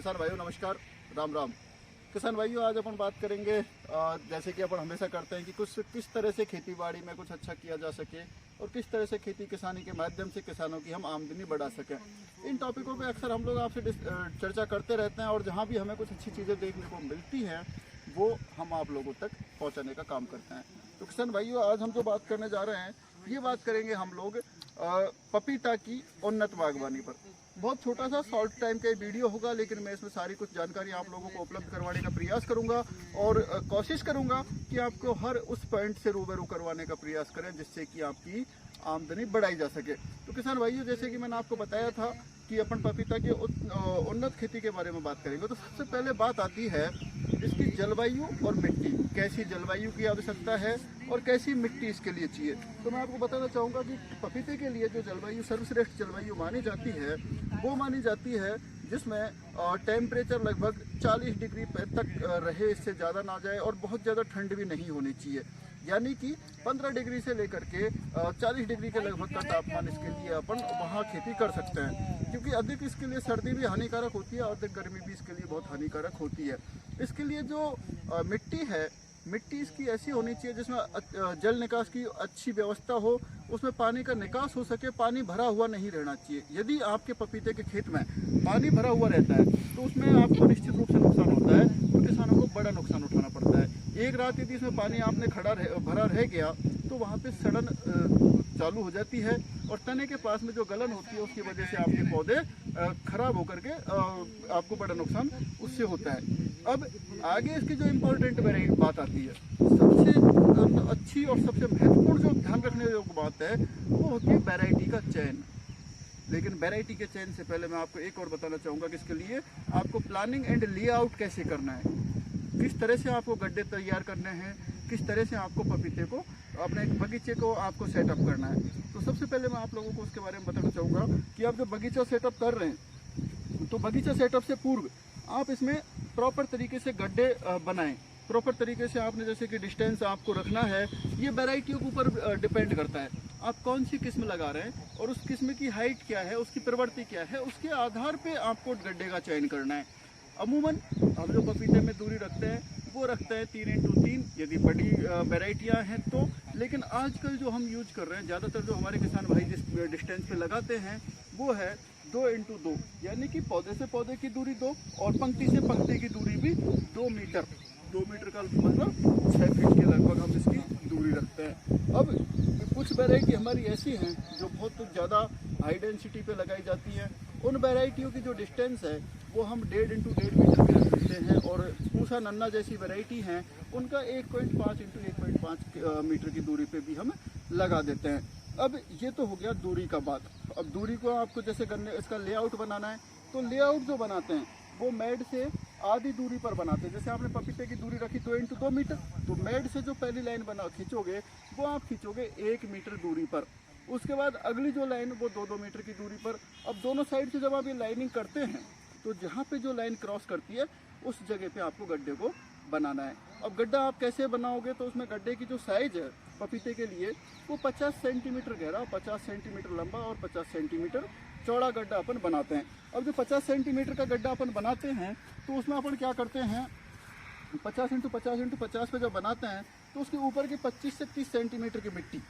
किसान भाइयों नमस्कार, राम राम। किसान भाइयों आज अपन बात करेंगे जैसे कि अपन हमेशा करते हैं कि किस तरह से खेती बाड़ी में कुछ अच्छा किया जा सके और किस तरह से खेती किसानी के माध्यम से किसानों की हम आमदनी बढ़ा सकें। इन टॉपिकों पे अक्सर हम लोग आपसे चर्चा करते रहते हैं और जहाँ भी हमें कुछ अच्छी चीज़ें देखने को मिलती हैं वो हम आप लोगों तक पहुँचाने का काम करते हैं। तो किसान भाइयों आज हम जो बात करने जा रहे हैं ये बात करेंगे हम लोग पपीता की उन्नत बागवानी पर। बहुत छोटा सा शॉर्ट टाइम का वीडियो होगा, लेकिन मैं इसमें सारी कुछ जानकारी आप लोगों को उपलब्ध करवाने का प्रयास करूंगा और कोशिश करूंगा कि आपको हर उस पॉइंट से रूबरू करवाने का प्रयास करें जिससे कि आपकी आमदनी बढ़ाई जा सके। तो किसान भाइयों जैसे कि मैंने आपको बताया था कि अपन पपीता के उन्नत खेती के बारे में बात करेंगे। तो सबसे पहले बात आती है इसकी जलवायु और मिट्टी। कैसी जलवायु की आवश्यकता है और कैसी मिट्टी इसके लिए चाहिए। तो मैं आपको बताना चाहूँगा कि पपीते के लिए जो जलवायु सर्वश्रेष्ठ जलवायु मानी जाती है वो मानी जाती है जिसमें टेम्परेचर लगभग 40 डिग्री तक रहे, इससे ज़्यादा ना जाए और बहुत ज़्यादा ठंड भी नहीं होनी चाहिए। यानी कि 15 डिग्री से लेकर के 40 डिग्री के लगभग का तापमान इसके लिए अपन वहाँ खेती कर सकते हैं, क्योंकि अधिक इसके लिए सर्दी भी हानिकारक होती है और अधिक गर्मी भी इसके लिए बहुत हानिकारक होती है। इसके लिए जो मिट्टी है, मिट्टी इसकी ऐसी होनी चाहिए जिसमें जल निकास की अच्छी व्यवस्था हो, उसमें पानी का निकास हो सके, पानी भरा हुआ नहीं रहना चाहिए। यदि आपके पपीते के खेत में पानी भरा हुआ रहता है तो उसमें आपको निश्चित रूप से नुकसान होता है और किसानों को बड़ा नुकसान उठाना पड़ता है। एक रात यदि इसमें पानी आपने भरा रह गया तो वहाँ पे सड़न चालू हो जाती है और तने के पास में जो गलन होती है उसकी वजह से आपके पौधे खराब होकर के आपको बड़ा नुकसान उससे होता है। अब आगे इसकी जो इम्पोर्टेंट बात आती है, सबसे अच्छी और सबसे महत्वपूर्ण जो ध्यान रखने योग्य बात है वो होती है वैरायटी का चयन। लेकिन वैरायटी के चयन से पहले मैं आपको एक और बताना चाहूँगा कि इसके लिए आपको प्लानिंग एंड लेआउट कैसे करना है, किस तरह से आपको गड्ढे तैयार करने हैं, किस तरह से आपको पपीते को अपने बगीचे को आपको सेटअप करना है। तो सबसे पहले मैं आप लोगों को उसके बारे में बताना चाहूँगा कि आप जो बगीचा सेटअप कर रहे हैं तो बगीचा सेटअप से पूर्व आप इसमें प्रॉपर तरीके से गड्ढे बनाएं। प्रॉपर तरीके से आपने जैसे कि डिस्टेंस आपको रखना है, ये वैरायटियों के ऊपर डिपेंड करता है आप कौन सी किस्म लगा रहे हैं और उस किस्म की हाइट क्या है, उसकी प्रवृत्ति क्या है, उसके आधार पे आपको गड्ढे का चयन करना है। अमूमन हम जो पपीते में दूरी रखते हैं वो रखते हैं 3x3 यदि बड़ी वैरायटियाँ हैं तो। लेकिन आजकल जो हम यूज कर रहे हैं ज़्यादातर जो हमारे किसान भाई जिस डिस्टेंस पे लगाते हैं वो है 2x2, यानी कि पौधे से पौधे की दूरी 2 और पंक्ति से पंक्ति की दूरी भी 2 मीटर। 2 मीटर का मतलब 6 फीट के लगभग हम इसकी दूरी रखते हैं। अब कुछ वैरायटी हमारी ऐसी हैं जो बहुत ज़्यादा हाई डेंसिटी पे लगाई जाती हैं। उन वैरायटियों की जो डिस्टेंस है वो हम 1.5x1.5 मीटर के रख देते हैं और पूसा नन्ना जैसी वैरायटी हैं उनका 1.5x1.5 मीटर की दूरी पे भी हम लगा देते हैं। अब ये तो हो गया दूरी का बात। अब दूरी को आपको जैसे करने इसका लेआउट बनाना है तो लेआउट जो बनाते हैं वो मेड से आधी दूरी पर बनाते हैं। जैसे आपने पपीते की दूरी रखी 2x2 मीटर तो मेड से जो पहली लाइन खींचोगे वो आप खींचोगे 1 मीटर दूरी पर। उसके बाद अगली जो लाइन वो 2-2 मीटर की दूरी पर। अब दोनों साइड से जब आप ये लाइनिंग करते हैं तो जहाँ पे जो लाइन क्रॉस करती है उस जगह पे आपको गड्ढे को बनाना है। अब गड्ढा आप कैसे बनाओगे तो उसमें गड्ढे की जो साइज है पपीते के लिए वो 50 सेंटीमीटर गहरा, 50 सेंटीमीटर लंबा और 50 सेंटीमीटर चौड़ा गड्ढा अपन बनाते हैं। अब जो 50 सेंटीमीटर का गड्ढा अपन बनाते हैं तो उसमें अपन क्या करते हैं 50x50x50 पे जब बनाते हैं तो उसके ऊपर की 25 से 30 सेंटीमीटर की मिट्टी,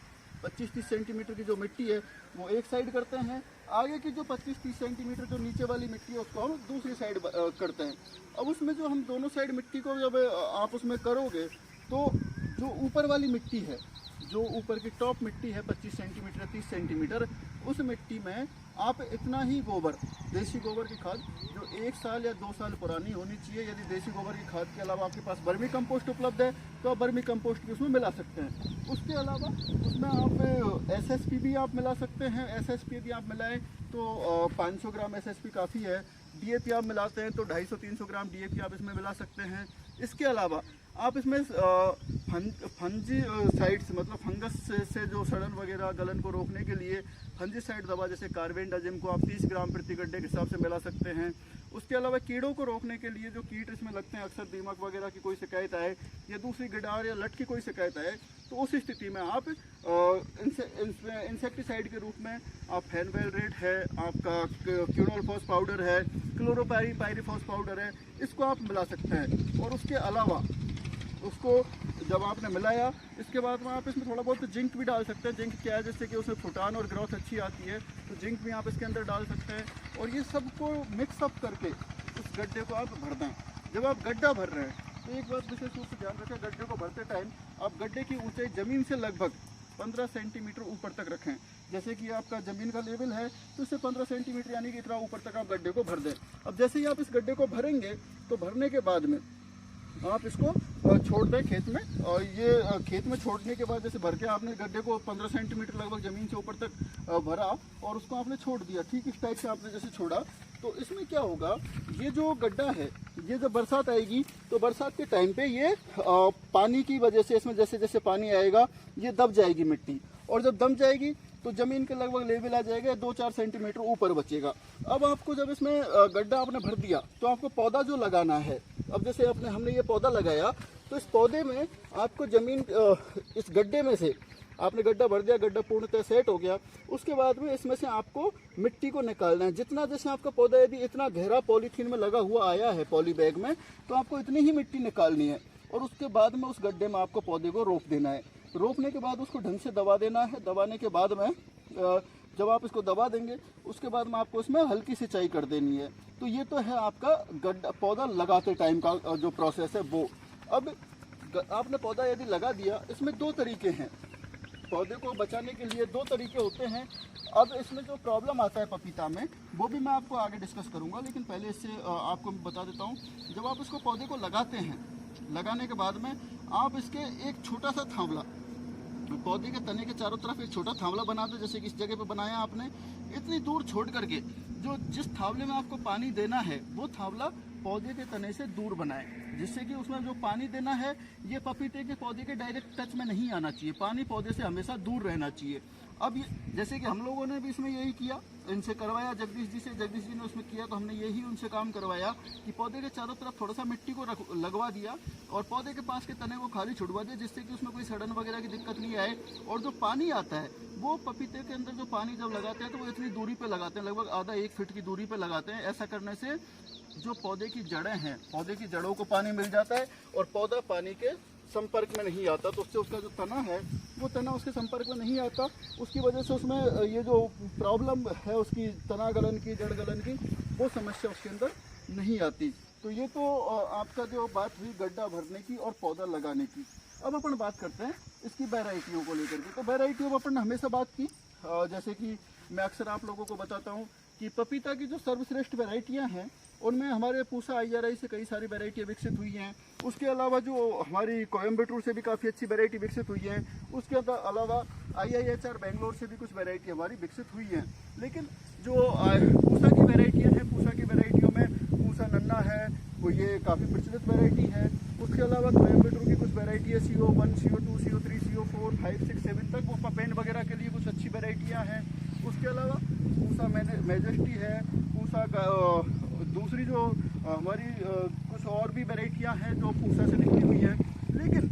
25-30 सेंटीमीटर की जो मिट्टी है वो एक साइड करते हैं। आगे की जो 25-30 सेंटीमीटर जो नीचे वाली मिट्टी है उसको हम दूसरी साइड करते हैं। अब उसमें जो हम दोनों साइड मिट्टी को जब आप उसमें करोगे तो जो ऊपर वाली मिट्टी है, जो ऊपर की टॉप मिट्टी है 25 सेंटीमीटर 30 सेंटीमीटर, उस मिट्टी में आप इतना ही गोबर, देसी गोबर की खाद जो 1 साल या 2 साल पुरानी होनी चाहिए। यदि देसी गोबर की खाद के अलावा आपके पास वर्मी कंपोस्ट उपलब्ध है तो आप वर्मी कंपोस्ट भी उसमें मिला सकते हैं। उसके अलावा उसमें आप एसएसपी भी आप मिला सकते हैं। एसएसपी यदि आप मिलाएं तो 500 ग्राम एसएसपी काफ़ी है। डीएपी आप मिलाते हैं तो 250-300 ग्राम डीएपी आप इसमें मिला सकते हैं। इसके अलावा आप इसमें फंजीसाइड्स मतलब फंगस से जो सड़न वगैरह गलन को रोकने के लिए फंजीसाइड दवा जैसे कार्बेंडाजिम को आप 30 ग्राम प्रति गड्ढे के हिसाब से मिला सकते हैं। उसके अलावा कीड़ों को रोकने के लिए जो कीट इसमें लगते हैं, अक्सर दीमक वगैरह की कोई शिकायत आए या दूसरी गिडार या लट की कोई शिकायत आए, तो उस स्थिति में आप इंसेक्टिसाइड के रूप में आप फेनवेलरेट है, आपका क्यूनोलफॉस पाउडर है, क्लोरोपाइरीफॉस पाउडर है, इसको आप मिला सकते हैं। और उसके अलावा उसको जब आपने मिलाया, इसके बाद में आप इसमें थोड़ा बहुत जिंक भी डाल सकते हैं। जिंक क्या है, जिससे कि उसमें फुटान और ग्रोथ अच्छी आती है, तो जिंक भी आप इसके अंदर डाल सकते हैं। और ये सबको मिक्सअप करके उस गड्ढे को आप भर दें। जब आप गड्ढा भर रहे हैं तो एक बात विशेष रूप से ध्यान रखें, गड्ढे को भरते टाइम आप गड्ढे की ऊंचाई ज़मीन से लगभग 15 सेंटीमीटर ऊपर तक रखें। जैसे कि आपका ज़मीन का लेवल है तो इससे 15 सेंटीमीटर यानी कि इतना ऊपर तक आप गड्ढे को भर दें। अब जैसे ही आप इस गड्ढे को भरेंगे तो भरने के बाद में आप इसको छोड़ दें खेत में। और ये खेत में छोड़ने के बाद जैसे भर के आपने गड्ढे को 15 सेंटीमीटर लगभग ज़मीन से ऊपर तक भरा और उसको आपने छोड़ दिया, ठीक इस टाइप से आपने जैसे छोड़ा, तो इसमें क्या होगा, ये जो गड्ढा है ये जब बरसात आएगी तो बरसात के टाइम पे ये पानी की वजह से इसमें जैसे जैसे पानी आएगा ये दब जाएगी मिट्टी, और जब दब जाएगी तो ज़मीन के लगभग लेवल आ जाएगा, 2-4 सेंटीमीटर ऊपर बचेगा। अब आपको जब इसमें गड्ढा आपने भर दिया तो आपको पौधा जो लगाना है, अब जैसे हमने ये पौधा लगाया तो इस पौधे में आपको ज़मीन इस गड्ढे में से आपने गड्ढा भर दिया, गड्ढा पूर्णतः सेट हो गया, उसके बाद में इसमें से आपको मिट्टी को निकालना है। जितना जैसे आपका पौधा यदि इतना गहरा पॉलीथीन में लगा हुआ आया है पॉली बैग में, तो आपको इतनी ही मिट्टी निकालनी है और उसके बाद में उस गड्ढे में आपको पौधे को रोप देना है। रोपने के बाद उसको ढंग से दबा देना है। दबाने के बाद में जब आप इसको दबा देंगे उसके बाद में आपको इसमें हल्की सिंचाई कर देनी है। तो ये तो है आपका गड्ढा पौधा लगाते टाइम का जो प्रोसेस है वो। अब आपने पौधा यदि लगा दिया, इसमें 2 तरीके हैं पौधे को बचाने के लिए, 2 तरीके होते हैं। अब इसमें जो प्रॉब्लम आता है पपीता में वो भी मैं आपको आगे डिस्कस करूंगा, लेकिन पहले इससे आपको बता देता हूँ। जब आप इसको पौधे को लगाते हैं, लगाने के बाद में आप इसके एक छोटा सा थावला पौधे के तने के चारों तरफ एक छोटा थावला बना दो, जैसे कि इस जगह पे बनाया आपने, इतनी दूर छोड़ करके जो जिस थावले में आपको पानी देना है वो थावला पौधे के तने से दूर बनाए, जिससे कि उसमें जो पानी देना है ये पपीते के पौधे के डायरेक्ट टच में नहीं आना चाहिए, पानी पौधे से हमेशा दूर रहना चाहिए। अब ये जैसे कि हम लोगों ने भी इसमें यही किया, इनसे करवाया जगदीश जी से, जगदीश जी ने उसमें किया तो हमने यही उनसे काम करवाया कि पौधे के चारों तरफ थोड़ा सा मिट्टी को लगवा दिया और पौधे के पास के तने को खाली छुड़वा दिया, जिससे कि उसमें कोई सड़न वगैरह की दिक्कत नहीं आए। और जो पानी आता है वो पपीते के अंदर जो पानी जब लगाते हैं तो वो इतनी दूरी पे लगाते हैं, लगभग आधा 1 फीट की दूरी पे लगाते हैं। ऐसा करने से जो पौधे की जड़ें हैं, पौधे की जड़ों को पानी मिल जाता है और पौधा पानी के संपर्क में नहीं आता, तो उससे उसका जो तना है वो तना उसके संपर्क में नहीं आता, उसकी वजह से उसमें ये जो प्रॉब्लम है उसकी तना गलन की, जड़ गलन की, वो समस्या उसके अंदर नहीं आती। तो ये तो आपका जो बात हुई गड्ढा भरने की और पौधा लगाने की। अब अपन बात करते हैं इसकी वैरायटियों को लेकर के। तो वैरायटियों में अपन ने हमेशा बात की, जैसे कि मैं अक्सर आप लोगों को बताता हूँ कि पपीता की जो सर्वश्रेष्ठ वैरायटियाँ हैं उनमें हमारे पूसा IRI से कई सारी वैरायटियाँ विकसित हुई हैं। उसके अलावा जो हमारी कोयम्बटूर से भी काफ़ी अच्छी वैरायटी विकसित हुई है। उसके अलावा IIHR बेंगलोर से भी कुछ वैरायटी हमारी विकसित हुई हैं। लेकिन जो पूसा की वैरायटियाँ हैं, पूसा की वैरायटियों में पूसा नन्ना है, वो ये काफ़ी प्रचलित वैरायटी है। उसके अलावा कोयम्बटूर की कुछ वैरायटी है, CO1, CO2, CO3, CO4, 5, 6, 7 तक, वो पपेन वगैरह के लिए कुछ अच्छी वैरायटियाँ हैं। उसके अलावा पूसा मैजेस्टी है, पूसा दूसरी जो हमारी कुछ और भी वैरायटियाँ हैं जो पूसा से निकली हुई हैं। लेकिन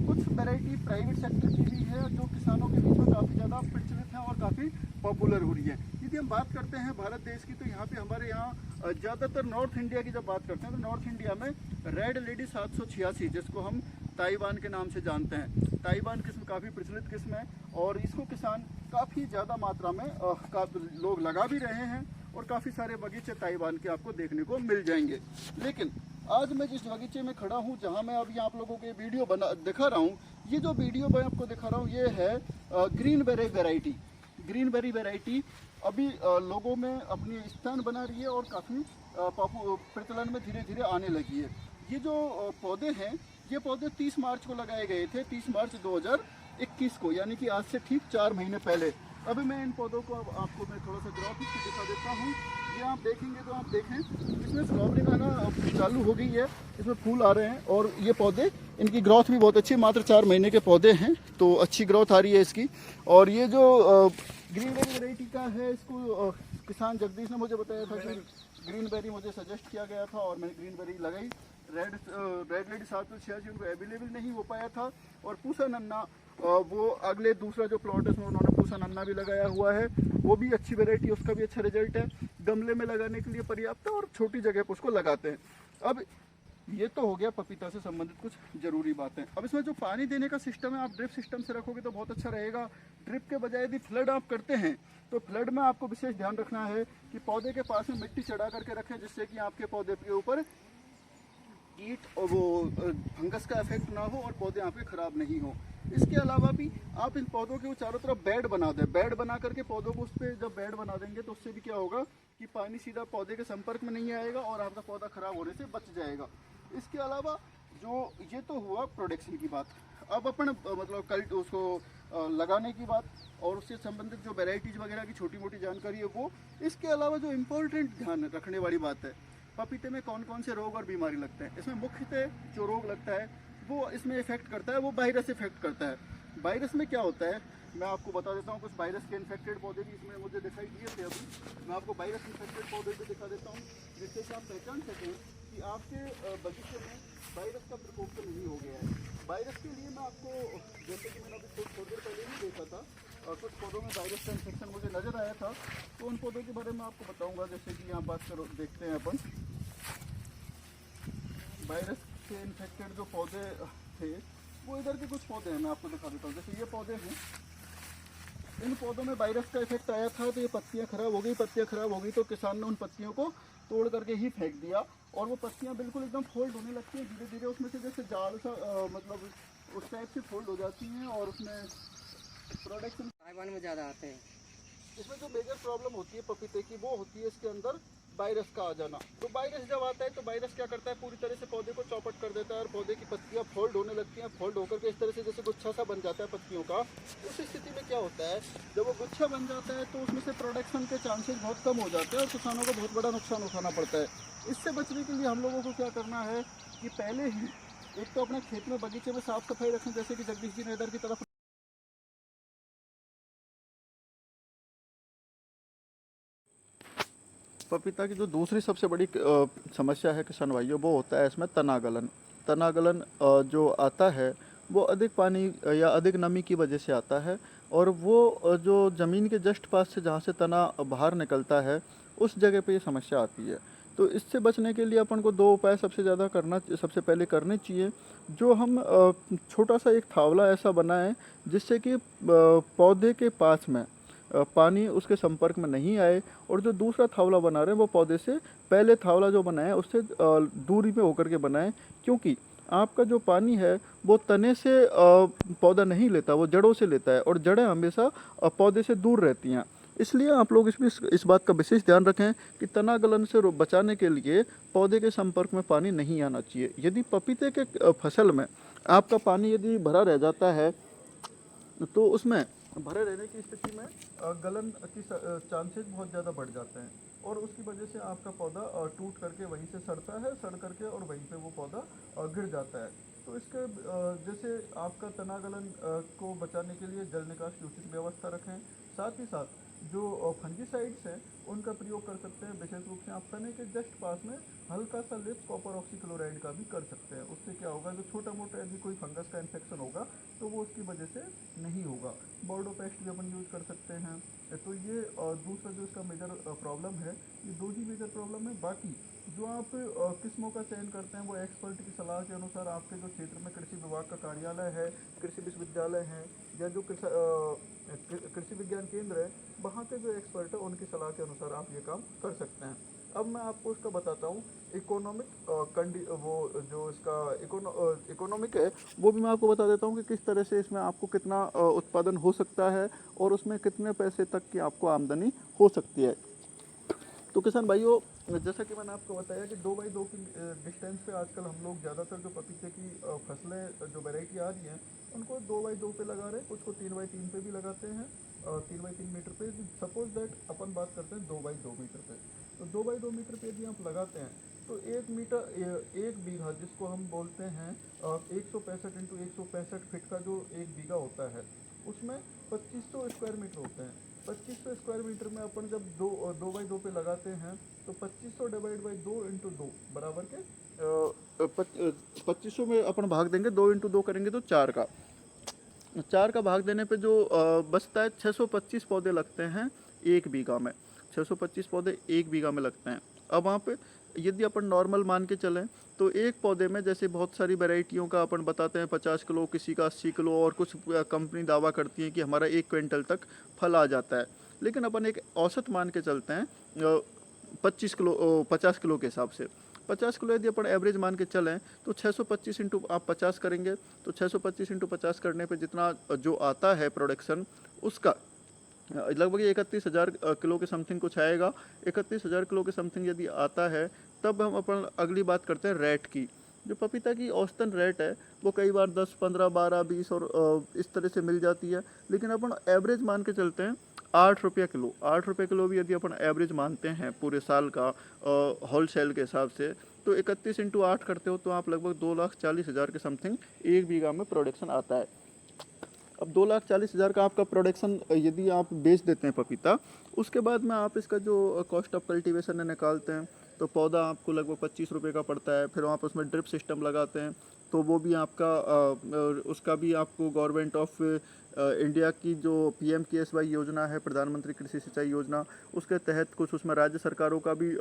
कुछ वैरायटी प्राइवेट सेक्टर की भी है जो किसानों के बीच में काफ़ी ज़्यादा प्रचलित हैं और काफ़ी पॉपुलर हो रही है। यदि हम बात करते हैं भारत देश की, तो यहाँ पे हमारे यहाँ ज़्यादातर नॉर्थ इंडिया की जब बात करते हैं तो नॉर्थ इंडिया में रेड लेडी 786, जिसको हम ताइवान के नाम से जानते हैं, ताइवान किस्म काफ़ी प्रचलित किस्म है और इसको किसान काफ़ी ज़्यादा मात्रा में लोग लगा भी रहे हैं और काफ़ी सारे बगीचे ताइवान के आपको देखने को मिल जाएंगे। लेकिन आज मैं जिस बगीचे में खड़ा हूँ, जहाँ मैं अभी आप लोगों के वीडियो दिखा रहा हूँ, ये जो वीडियो मैं आपको दिखा रहा हूँ ये है ग्रीनबेरी वैरायटी। ग्रीनबेरी वैरायटी अभी लोगों में अपनी स्थान बना रही है और काफ़ी प्रचलन में धीरे धीरे आने लगी है। ये जो पौधे हैं, ये पौधे 30 मार्च को लगाए गए थे, 30 मार्च 2021 को, यानी कि आज से ठीक 4 महीने पहले। अभी मैं इन पौधों को अब आपको मैं थोड़ा सा ग्रोथ इसकी दिखा देता हूँ। ये आप देखेंगे तो आप देखें इसमें फ्लावरिंग आना अब चालू हो गई है, इसमें फूल आ रहे हैं और ये पौधे इनकी ग्रोथ भी बहुत अच्छी है। मात्र 4 महीने के पौधे हैं तो अच्छी ग्रोथ आ रही है इसकी। और ये जो ग्रीन बेरी वेराइटी का है, इसको किसान जगदीश ने मुझे बताया था कि ग्रीन बेरी मुझे सजेस्ट किया गया था और मैंने ग्रीन बेरी लगाई। रेड लेडी 786 उनको अवेलेबल नहीं हो पाया था। और पूसा नन्ना वो अगले दूसरा जो प्लॉट है उसमें उन्होंने पूसा नन्ना भी लगाया हुआ है, वो भी अच्छी वेराइटी, उसका भी अच्छा रिजल्ट है। गमले में लगाने के लिए पर्याप्त है और छोटी जगह पर उसको लगाते हैं। अब ये तो हो गया पपीता से संबंधित कुछ जरूरी बातें। अब इसमें जो पानी देने का सिस्टम है, आप ड्रिप सिस्टम से रखोगे तो बहुत अच्छा रहेगा। ड्रिप के बजाय यदि फ्लड आप करते हैं तो फ्लड में आपको विशेष ध्यान रखना है कि पौधे के पास में मिट्टी चढ़ा करके रखें, जिससे कि आपके पौधे के ऊपर कीट और वो फंगस का इफेक्ट ना हो और पौधे आपके खराब नहीं हो। इसके अलावा भी आप इन पौधों के चारों तरफ बेड बना दें। बेड बना करके पौधों को उस पर जब बेड बना देंगे तो उससे भी क्या होगा कि पानी सीधा पौधे के संपर्क में नहीं आएगा और आपका पौधा खराब होने से बच जाएगा। इसके अलावा जो ये तो हुआ प्रोडक्शन की बात। अब अपन मतलब कल उसको लगाने की बात और उससे संबंधित जो वेराइटीज वगैरह की छोटी मोटी जानकारी है वो। इसके अलावा जो इम्पोर्टेंट ध्यान रखने वाली बात है, पपीते में कौन कौन से रोग और बीमारी लगते हैं। इसमें मुख्यतः जो रोग लगता है वो इसमें इफेक्ट करता है, वो वायरस इफेक्ट करता है। वायरस में क्या होता है मैं आपको बता देता हूँ। कुछ वायरस के इन्फेक्टेड पौधे भी इसमें मुझे दिखाई दिए थे। अभी मैं आपको वायरस इन्फेक्टेड पौधे भी दिखा देता हूँ, जिससे कि आप पहचान सकें कि आपके बगीचे में वायरस का प्रकोप तो नहीं हो गया है। वायरस के लिए मैं आपको, जैसे कि मैंने अभी थोड़ी देर पहले ही देखा था और कुछ पौधों में वायरस का इन्फेक्शन मुझे नजर आया था, तो उन पौधों के बारे में आपको बताऊंगा। जैसे कि यहाँ बात करो, देखते हैं अपन वायरस के इन्फेक्टेड जो पौधे थे वो इधर के कुछ पौधे हैं, मैं आपको दिखा देता हूँ। जैसे ये पौधे हैं, इन पौधों में वायरस का इफेक्ट आया था तो ये पत्तियां खराब हो गई। पत्तियां खराब हो गई तो किसान ने उन पत्तियों को तोड़ करके ही फेंक दिया और वो पत्तियां बिल्कुल एकदम फोल्ड होने लगती हैं धीरे धीरे। उसमें से जैसे जाल सा मतलब उस टाइप से फोल्ड हो जाती हैं और उसमें प्रोडक्शन ताइवान में ज़्यादा आते हैं। इसमें जो मेजर प्रॉब्लम होती है पपीते की वो होती है इसके अंदर वायरस का आ जाना। तो वायरस जब आता है तो वायरस क्या करता है, पूरी तरह से पौधे को चौपट कर देता है और पौधे की पत्तियां फोल्ड होने लगती हैं। फोल्ड होकर के इस तरह से जैसे गुच्छा सा बन जाता है पत्तियों का। उस स्थिति में क्या होता है, जब वो गुच्छा बन जाता है तो उसमें से प्रोडक्शन के चांसेस बहुत कम हो जाते हैं और किसानों को बहुत बड़ा नुकसान उठाना पड़ता है। इससे बचने के लिए हम लोगों को क्या करना है कि पहले ही एक तो अपने खेत में बगीचे में साफ सफाई रखें, जैसे कि जगदीश जी ने इधर की तरफ। पपीता की जो दूसरी सबसे बड़ी समस्या है किसान भाइयों, वो होता है इसमें तनागलन। तनागलन जो आता है वो अधिक पानी या अधिक नमी की वजह से आता है और वो जो ज़मीन के जस्ट पास से जहाँ से तना बाहर निकलता है उस जगह पे ये समस्या आती है। तो इससे बचने के लिए अपन को दो उपाय सबसे पहले करने चाहिए। जो हम छोटा सा एक थावला ऐसा बनाएं जिससे कि पौधे के पास में पानी उसके संपर्क में नहीं आए और जो दूसरा थावला बना रहे हैं वो पौधे से पहले थावला जो बनाए उससे दूरी में होकर के बनाएं, क्योंकि आपका जो पानी है वो तने से पौधा नहीं लेता, वो जड़ों से लेता है और जड़ें हमेशा पौधे से दूर रहती हैं। इसलिए आप लोग इस बात का विशेष ध्यान रखें कि तनागलन से बचाने के लिए पौधे के संपर्क में पानी नहीं आना चाहिए। यदि पपीते के फसल में आपका पानी यदि भरा रह जाता है तो उसमें भरे रहने की स्थिति में गलन की चांसेस बहुत ज़्यादा बढ़ जाते हैं और उसकी वजह से आपका पौधा टूट करके वहीं से सड़ करके और वहीं पे वो पौधा गिर जाता है। तो इसके जैसे आपका तनागलन को बचाने के लिए जल निकास की उचित व्यवस्था रखें। साथ ही साथ जो फंजीसाइड्स हैं उनका प्रयोग कर सकते हैं। विशेष रूप से आप तने के जस्ट पास में हल्का सा लिप कॉपर ऑक्सीक्लोराइड का भी कर सकते हैं। उससे क्या होगा, जो छोटा मोटा यदि कोई फंगस का इन्फेक्शन होगा तो वो उसकी वजह से नहीं होगा। बोर्डो पेस्ट भी अपन यूज कर सकते हैं। तो ये दूसरा जो इसका मेजर प्रॉब्लम है, ये दो ही मेजर प्रॉब्लम है। बाकी जो आप किस्मों का चयन करते हैं वो एक्सपर्ट की सलाह के अनुसार आपके जो क्षेत्र में कृषि विभाग का कार्यालय है, कृषि विश्वविद्यालय है या जो कृषि विज्ञान केंद्र है, वहाँ के जो एक्सपर्ट है उनकी सलाह के अनुसार आप ये काम कर सकते हैं। अब मैं आपको इसका बताता हूँ इकोनॉमिक वो जो इसका इकोनॉमिक है वो भी मैं आपको बता देता हूँ कि किस तरह से इसमें आपको कितना उत्पादन हो सकता है और उसमें कितने पैसे तक की आपको आमदनी हो सकती है। तो किसान भाइयों, जैसा कि मैंने आपको बताया कि 2x2 की डिस्टेंस पे आजकल हम लोग ज़्यादातर जो पपीते की फसलें जो वैरायटी आ रही हैं उनको 2x2 पे लगा रहे हैं, कुछ को 3x3 पे भी लगाते हैं। 3x3 मीटर पे, सपोज दैट अपन बात करते हैं 2x2 मीटर पे, तो 2x2 मीटर पे यदि आप लगाते हैं तो 1 बीघा जिसको हम बोलते हैं 165 इंटू 165 फीट का जो 1 बीघा होता है, उसमें 2500 स्क्वायर मीटर होते हैं। 2500 स्क्वायर मीटर में अपन जब 2x2 पे लगाते हैं तो 2500 डिवाइड बाई 2 इंटू 2 बराबर के 2500 में अपन भाग देंगे, 2 इंटू 2 करेंगे तो 4 का भाग देने पे जो बचता है 625 पौधे लगते हैं 1 बीघा में। 625 पौधे 1 बीघा में लगते हैं। अब वहाँ पे यदि अपन नॉर्मल मान के चलें तो एक पौधे में जैसे बहुत सारी वैरायटियों का अपन बताते हैं 50 किलो, किसी का 80 किलो, और कुछ कंपनी दावा करती है कि हमारा 1 क्विंटल तक फल आ जाता है। लेकिन अपन एक औसत मान के चलते हैं 50 किलो के हिसाब से। 50 किलो यदि अपन एवरेज मान के चलें तो 625 इंटू आप 50 करेंगे तो 625 इंटू 50 करने पे जितना जो आता है प्रोडक्शन, उसका लगभग 31,000 किलो के समथिंग कुछ आएगा। 31,000 किलो के समथिंग यदि आता है तब हम अपन अगली बात करते हैं रेट की। जो पपीता की औसतन रेट है वो कई बार 10, 15, 12, 20 और इस तरह से मिल जाती है। लेकिन अपन एवरेज मान के चलते हैं 8 रुपये किलो। 8 रुपये किलो भी यदि अपन एवरेज मानते हैं पूरे साल का होल सेल के हिसाब से, तो 31 इंटू 8 करते हो तो आप लगभग 2,40,000 के समथिंग 1 बीघा में प्रोडक्शन आता है। अब 2,40,000 का आपका प्रोडक्शन यदि आप बेच देते हैं पपीता, उसके बाद में आप इसका जो कॉस्ट ऑफ कल्टीवेशन है निकालते हैं तो पौधा आपको लगभग 25 रुपये का पड़ता है। फिर आप उसमें ड्रिप सिस्टम लगाते हैं तो वो भी आपका उसका भी आपको गवर्नमेंट ऑफ इंडिया की जो PMKSY योजना है, प्रधानमंत्री कृषि सिंचाई योजना, उसके तहत कुछ उसमें राज्य सरकारों का भी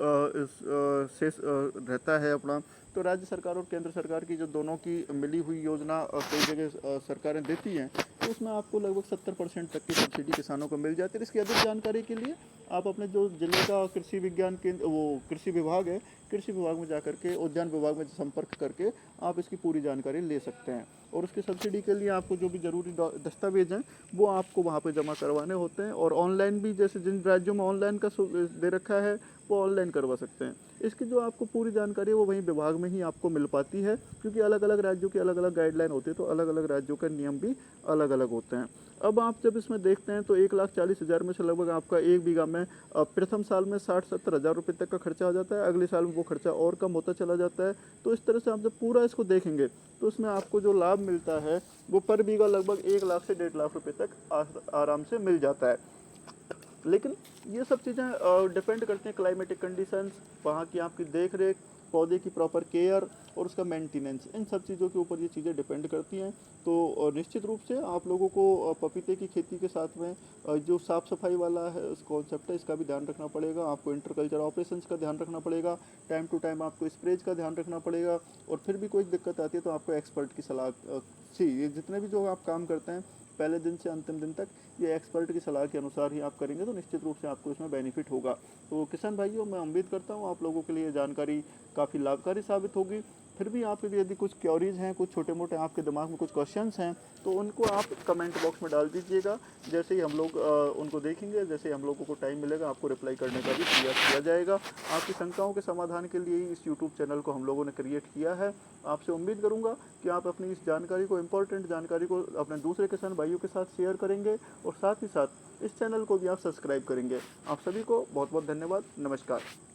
शेष रहता है अपना। तो राज्य सरकार और केंद्र सरकार की जो दोनों की मिली हुई योजना कई जगह सरकारें देती हैं, तो उसमें आपको लगभग 70% तक की सब्सिडी किसानों को मिल जाती है। इसकी अधिक जानकारी के लिए आप अपने जो जिले का कृषि विज्ञान केंद्र, वो कृषि विभाग है, कृषि विभाग में जाकर के, उद्यान विभाग में संपर्क करके आप इसकी पूरी जानकारी ले सकते हैं। और उसकी सब्सिडी के लिए आपको जो भी ज़रूरी दस्तावेज हैं वो आपको वहाँ पे जमा करवाने होते हैं। और ऑनलाइन भी, जैसे जिन राज्यों में ऑनलाइन का दे रखा है वो ऑनलाइन करवा सकते हैं। इसकी जो आपको पूरी जानकारी है वो वहीं विभाग में ही आपको मिल पाती है, क्योंकि अलग अलग राज्यों की अलग अलग गाइडलाइन होती है, तो अलग अलग राज्यों का नियम भी अलग अलग होते हैं। अब आप जब इसमें देखते हैं तो 1,40,000 में से लगभग आपका 1 बीघा में प्रथम साल में 60-70 हज़ार रुपये तक का खर्चा आ जाता है। अगले साल में वो खर्चा और कम होता चला जाता है। तो इस तरह से आप जब पूरा इसको देखेंगे तो उसमें आपको जो लाभ मिलता है वो पर बीघा लगभग 1 लाख से 1.5 लाख रुपये तक आराम से मिल जाता है। लेकिन ये सब चीज़ें डिपेंड करती हैं क्लाइमेटिक कंडीशंस, वहाँ की आपकी देख रेख, पौधे की प्रॉपर केयर और उसका मेंटेनेंस, इन सब चीज़ों के ऊपर ये चीज़ें डिपेंड करती हैं। तो निश्चित रूप से आप लोगों को पपीते की खेती के साथ में जो साफ़ सफाई वाला है उस कॉन्सेप्ट है, इसका भी ध्यान रखना पड़ेगा। आपको इंटरकल्चर ऑपरेशंस का ध्यान रखना पड़ेगा, टाइम टू टाइम आपको स्प्रेज का ध्यान रखना पड़ेगा। और फिर भी कोई दिक्कत आती है तो आपको एक्सपर्ट की सलाह ये जितने भी जो आप काम करते हैं पहले दिन से अंतिम दिन तक, ये एक्सपर्ट की सलाह के अनुसार ही आप करेंगे तो निश्चित रूप से आपको इसमें बेनिफिट होगा। तो किसान भाइयों, मैं उम्मीद करता हूँ आप लोगों के लिए जानकारी काफ़ी लाभकारी साबित होगी। फिर भी आपके यदि कुछ क्वेरीज हैं, कुछ छोटे मोटे आपके दिमाग में कुछ क्वेश्चंस हैं, तो उनको आप कमेंट बॉक्स में डाल दीजिएगा। जैसे ही हम लोग उनको देखेंगे, जैसे ही हम लोगों को टाइम मिलेगा, आपको रिप्लाई करने का भी प्रयास किया जाएगा। आपकी शंकाओं के समाधान के लिए ही इस यूट्यूब चैनल को हम लोगों ने क्रिएट किया है। आपसे उम्मीद करूँगा कि आप अपनी इस जानकारी को, इम्पोर्टेंट जानकारी को अपने दूसरे किसान भाइयों के साथ शेयर करेंगे और साथ ही साथ इस चैनल को भी आप सब्सक्राइब करेंगे। आप सभी को बहुत बहुत धन्यवाद। नमस्कार।